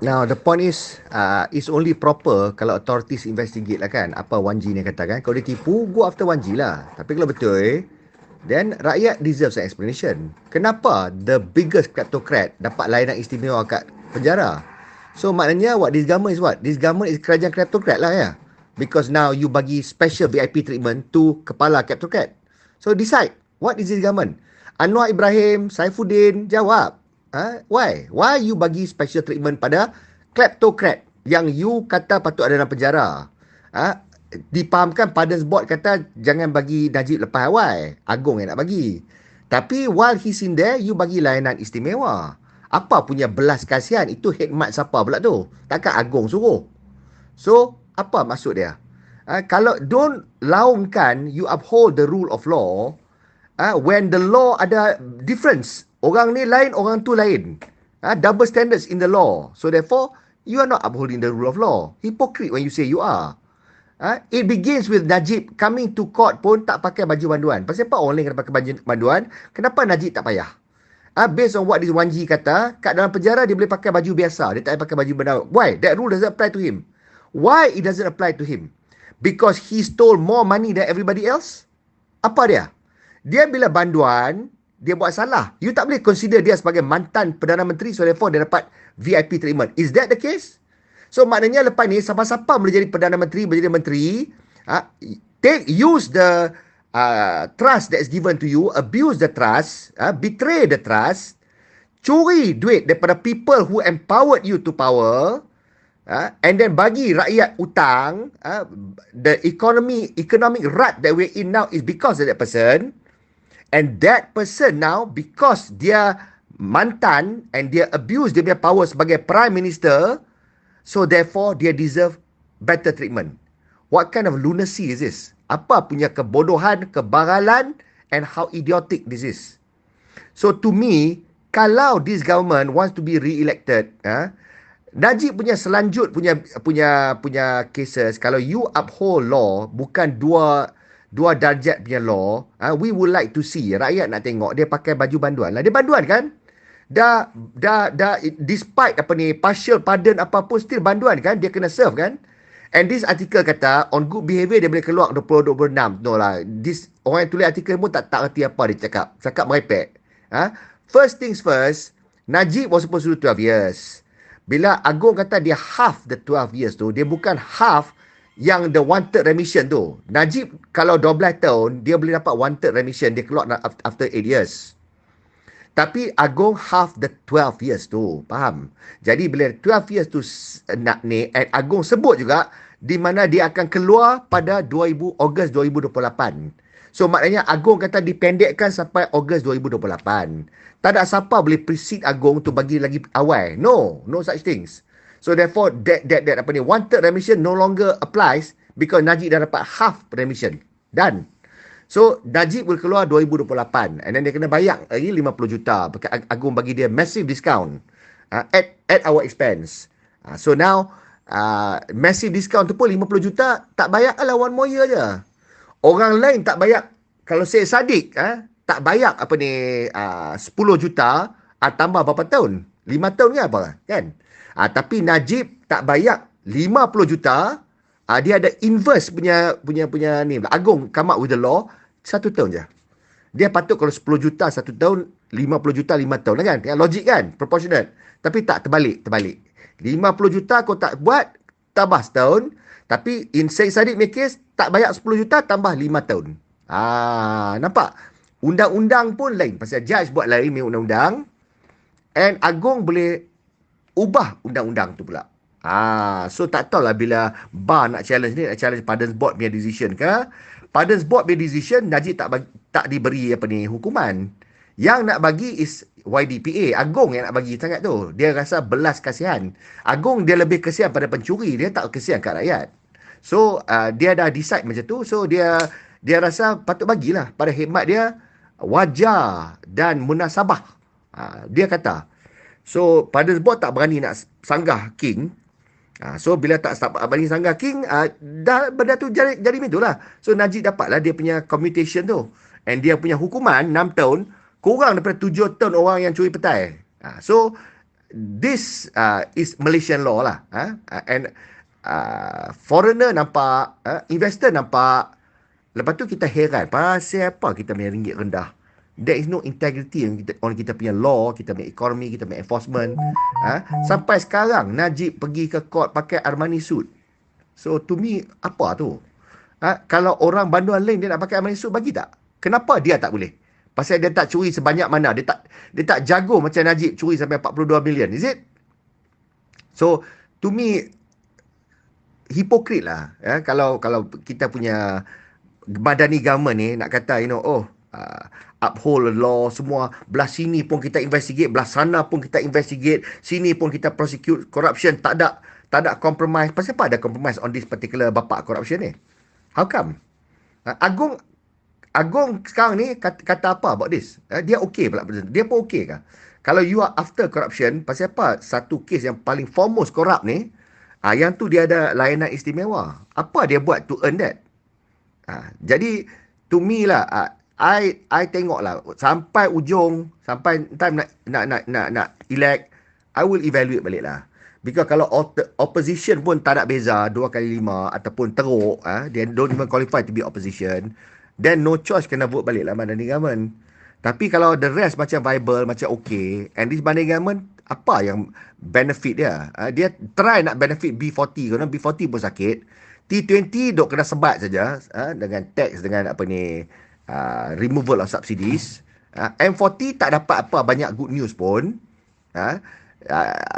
Now the point is it's only proper kalau authorities investigate lah kan. Apa 1G ni kata kan. Kalau dia tipu, go after 1G lah. Tapi kalau betul then rakyat deserves an explanation. Kenapa the biggest kleptocrat dapat layanan istimewa kat penjara? So maknanya what this government is what? This government is kerajaan kleptocrat lah ya. Because now you bagi special VIP treatment to kepala kleptocrat. So decide, what is this government? Anwar Ibrahim, Saifuddin, jawab. Why? Why you bagi special treatment pada kleptocrat yang you kata patut ada dalam penjara? Ha? Dipahamkan Pardons Board kata jangan bagi Najib lepas awal. Agong yang nak bagi. Tapi while he's in there, you bagi layanan istimewa. Apa punya belas kasihan? Itu hikmat siapa pula tu? Takkan Agong suruh? So, apa maksud dia? Kalau don't laungkan, you uphold the rule of law, when the law ada difference. Orang ni lain, orang tu lain. Double standards in the law. So therefore, you are not upholding the rule of law. Hypocrite when you say you are. It begins with Najib coming to court pun tak pakai baju banduan. Pasal apa orang lain kena pakai baju banduan? Kenapa Najib tak payah? Based on what this 1G kata, kat dalam penjara dia boleh pakai baju biasa. Dia tak payah pakai baju banduan. Why? That rule doesn't apply to him. Why it doesn't apply to him? Because he stole more money than everybody else? Apa dia? Dia bila banduan, dia buat salah. You tak boleh consider dia sebagai mantan Perdana Menteri, so therefore dia dapat VIP treatment. Is that the case? So maknanya lepas ni, siapa-siapa boleh jadi Perdana Menteri, boleh jadi menteri, use the trust that's given to you, abuse the trust, betray the trust, curi duit daripada people who empowered you to power, and then bagi rakyat utang. The economic rut that we're in now is because of that person. And that person now, because dia mantan and dia abuse dia punya power sebagai prime minister, so therefore dia deserve better treatment. What kind of lunacy is this? Apa punya kebodohan, kebaralan, and how idiotic this is. So to me, kalau this government wants to be re-elected, Najib punya selanjut punya cases, kalau you uphold law, bukan dua darjat punya law, we would like to see, rakyat nak tengok dia pakai baju banduan lah. Dia banduan kan? Dah despite partial pardon apapun, still banduan kan? Dia kena serve kan? And this article kata on good behaviour dia boleh keluar 2026. No lah. This orang yang tulis artikel pun tak reti apa dia cakap. Cakap merepek. First things first, Najib was supposed to do 12 years. Bila Agong kata dia half the 12 years tu, dia bukan half yang the wanted remission tu. Najib kalau 12 tahun, dia boleh dapat wanted remission. Dia keluar after 8 years. Tapi Agong half the 12 years tu. Faham? Jadi bila 12 years tu nak ni, and Agong sebut juga di mana dia akan keluar pada Ogos 2028. So maknanya Agong kata dipendekkan sampai Ogos 2028. Tak ada siapa boleh precede Agong tu bagi lagi awal. No such things. So therefore that wanted remission no longer applies because Najib dah dapat half remission. Done. So Najib will keluar 2028 and then dia kena bayar lagi 50 juta. Agong bagi dia massive discount at our expense. So now massive discount tu pun 50 juta tak bayar lah, one more year je. Orang lain tak bayar. Kalau saya Sadiq tak bayar 10 juta tambah berapa tahun? 5 tahun ke apa kan? Tapi Najib tak bayar 50 juta. Dia ada inverse punya ni. Agong come up with the law 1 tahun je. Dia patut kalau 10 juta 1 tahun, 50 juta 5 tahun lah kan? Logik kan? Proportionate. Tapi tak terbalik. 50 juta kau tak buat, tambah setahun. Tapi in Syed Saddiq punya case, tak bayar 10 juta, tambah 5 tahun. Nampak? Undang-undang pun lain. Pasal judge buat lain punya undang-undang. And Agong boleh ubah undang-undang tu pula. So tak tahulah bila bar nak challenge ni, nak challenge Pardons Board punya decision ke. Pardons Board punya decision, Najib tak diberi hukuman. Yang nak bagi is YDPA. Agong yang nak bagi sangat tu. Dia rasa belas kasihan. Agong dia lebih kasihan pada pencuri. Dia tak kasihan kat rakyat. So dia dah decide macam tu. So dia rasa patut bagilah pada khidmat dia wajar dan munasabah. Dia kata. So Pardons Board tak berani nak sanggah King. So bila tak berani sanggah King, dah benda tu jadi macam tu lah. So Najib dapatlah dia punya commutation tu. And dia punya hukuman 6 tahun kurang daripada 7 tahun orang yang curi petai. So this is Malaysian law lah. And foreigner nampak, investor nampak. Lepas tu kita heran, pasal apa kita punya ringgit rendah? There is no integrity on kita punya law, kita punya ekonomi, kita punya enforcement. Sampai sekarang Najib pergi ke court pakai Armani suit. So to me, apa tu? Kalau orang banduan lain dia nak pakai Armani suit, bagi tak? Kenapa dia tak boleh? Pasal dia tak curi sebanyak mana. Dia tak jago macam Najib curi sampai 42 bilion. Is it? So to me, hipokrit lah. Kalau kita punya madani government ni nak kata, uphold the law semua, belah sini pun kita investigate, belah sana pun kita investigate, sini pun kita prosecute corruption, tak ada compromise. Pasal apa ada compromise on this particular bapak corruption ni? How come? Agong sekarang ni kata apa about this? Dia okey pula. Dia pun okey kah? Kalau you are after corruption, pasal apa satu kes yang paling foremost corrupt ni, yang tu dia ada layanan istimewa. Apa dia buat to earn that? Jadi to me lah, I tengok lah sampai ujung, sampai time nak elect, I will evaluate balik lah. Because kalau opposition pun tak nak beza 2x5 ataupun teruk, they don't even qualify to be opposition, then no choice kena vote balik lah Madani government. Tapi kalau the rest macam viable, macam okay, and this Madani government, apa yang benefit dia? Dia try nak benefit B40, kerana B40 pun sakit. T20 dok kena sebat saja, dengan tax, dengan removal of subsidies. M40 tak dapat apa banyak good news pun.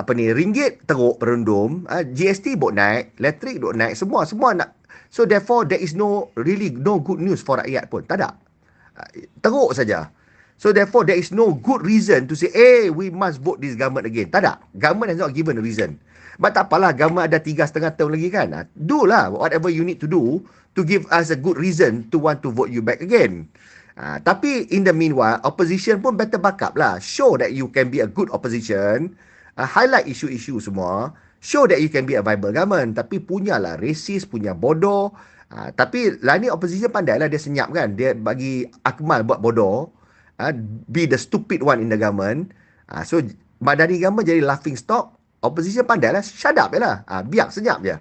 Ringgit teruk perundum, GST bot naik, elektrik dok naik, semua nak. So therefore there is no good news for rakyat pun. Tak ada. Teruk saja. So therefore there is no good reason to say, we must vote this government again. Tak ada. Government has not given a reason. But tak apalah, government ada 3,5 tahun lagi kan. Do lah whatever you need to do to give us a good reason to want to vote you back again. Tapi in the meanwhile, opposition pun better backup lah. Show that you can be a good opposition. Highlight isu-isu semua. Show that you can be a viable government. Tapi punyalah racist, punya bodoh. Tapi lah ni opposition pandai lah, dia senyap kan. Dia bagi Akmal buat bodoh. Be the stupid one in the government. So Madani government jadi laughing stock. Opposition pandai lah, shut up je lah. Biar senyap je.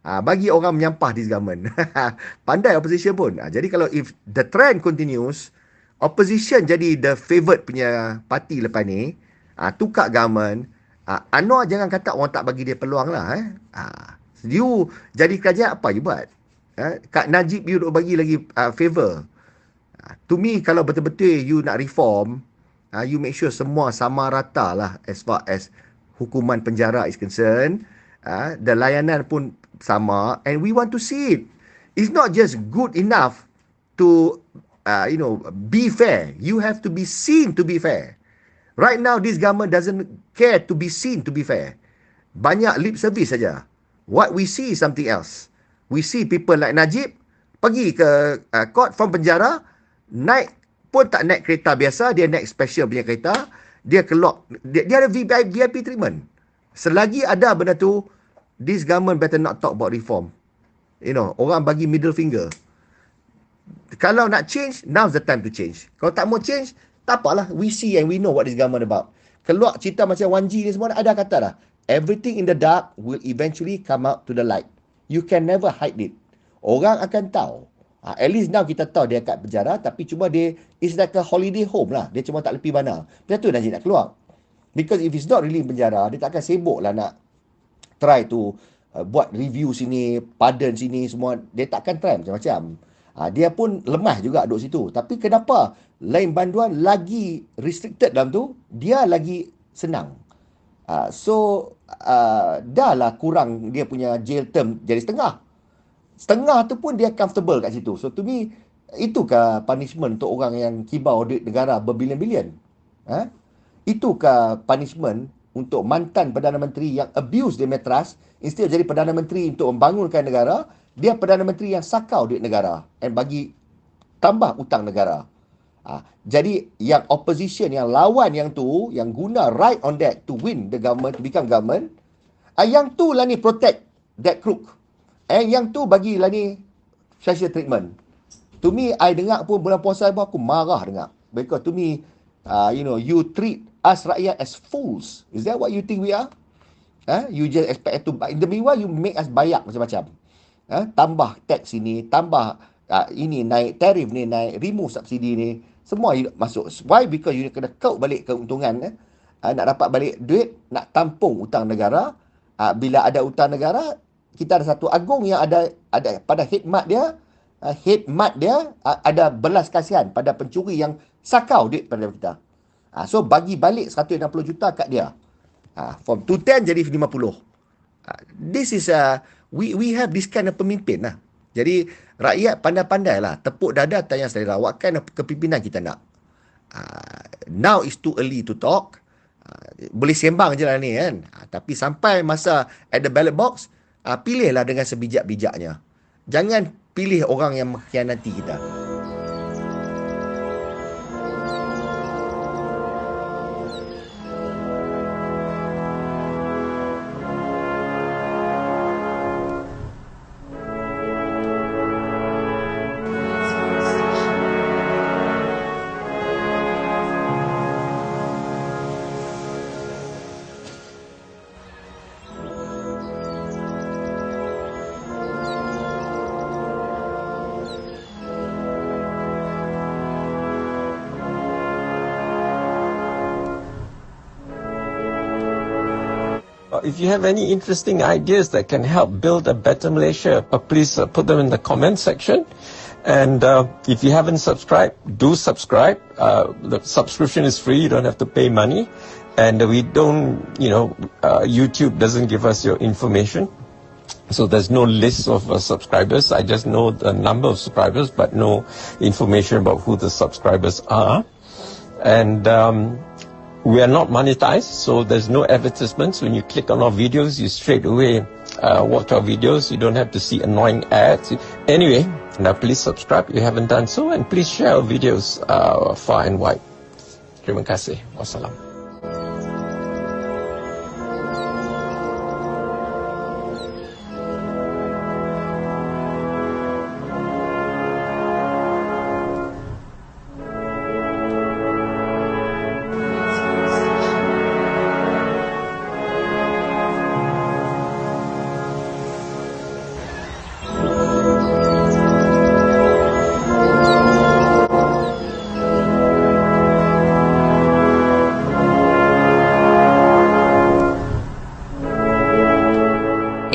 Bagi orang menyampah this government. Pandai opposition pun. Jadi kalau if the trend continues, opposition jadi the favourite punya parti lepas ni, tukar government, Anwar jangan kata orang tak bagi dia peluang lah. You jadi kerajaan, apa you buat? Kak Najib you duk bagi lagi favor. To me, kalau betul-betul you nak reform, you make sure semua sama rata lah as far as hukuman penjara is concerned. The layanan pun sama, and we want to see it. It's not just good enough to be fair. You have to be seen to be fair. Right now this government doesn't care to be seen to be fair. Banyak lip service saja. What we see is something else. We see people like Najib pergi ke court from penjara, naik pun tak naik kereta biasa, dia naik special punya kereta. Dia keluar, dia ada VIP treatment. Selagi ada benda tu, this government better not talk about reform. Orang bagi middle finger. Kalau nak change, now's the time to change. Kalau tak mau change, tak apalah. We see and we know what this government about. Keluar cerita macam 1G ni semua, ada kata dah. Everything in the dark will eventually come out to the light. You can never hide it. Orang akan tahu. At least now kita tahu dia kat penjara, tapi cuma dia, it's like a holiday home lah. Dia cuma tak lebih mana. Macam tu Najib nak keluar. Because if it's not really penjara, dia tak akan sibuk lah nak try to buat review sini, pardon sini semua. Dia tak akan try macam-macam. Dia pun lemah juga duduk situ. Tapi kenapa lain banduan lagi restricted dalam tu, dia lagi senang. Dah lah kurang dia punya jail term jadi setengah. Setengah tu pun dia comfortable kat situ. So to me, itukah punishment untuk orang yang kibau duit negara berbilion-bilion? Itukah punishment untuk mantan Perdana Menteri yang abuse dia trust, instead jadi Perdana Menteri untuk membangunkan negara, dia Perdana Menteri yang sakau duit negara and bagi tambah utang negara. Jadi yang opposition, yang lawan yang tu, yang guna right on that to win the government, to become government, yang tu lah ni protect that crook. Yang tu bagilah ni special treatment. To me, I dengar pun bulan puasa pun aku marah dengar. Because to me, you treat us rakyat as fools. Is that what you think we are? You just expect to buy. In the meanwhile, you make us bayar macam-macam. Tambah tax ini, tambah ini naik, tarif ni naik, remove subsidi ni. Semua you masuk. Why? Because you kena count balik keuntungan. Nak dapat balik duit, nak tampung hutang negara. Bila ada hutang negara, kita ada satu agung yang ada pada khidmat dia, ada belas kasihan pada pencuri yang sakau duit pada kita. So bagi balik 160 juta kat dia. From 210 jadi 50. This is we have this kind of pemimpin lah. Jadi rakyat pandai-pandai lah, tepuk dada tanya selera. What kind of kepimpinan kita nak? Now is too early to talk. Boleh sembang je lah ni kan. Tapi sampai masa at the ballot box, pilihlah dengan sebijak-bijaknya. Jangan pilih orang yang mengkhianati kita. If you have any interesting ideas that can help build a better Malaysia, please put them in the comment section. And if you haven't subscribed, do subscribe. The subscription is free. You don't have to pay money. And we don't, YouTube doesn't give us your information. So there's no list of subscribers. I just know the number of subscribers, but no information about who the subscribers are. And we are not monetized, so there's no advertisements. When you click on our videos, you straight away watch our videos. You don't have to see annoying ads. Anyway, now please subscribe if you haven't done so, and please share our videos far and wide. Terima kasih. Wassalam.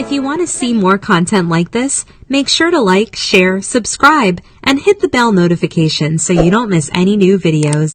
If you want to see more content like this, make sure to like, share, subscribe, and hit the bell notification so you don't miss any new videos.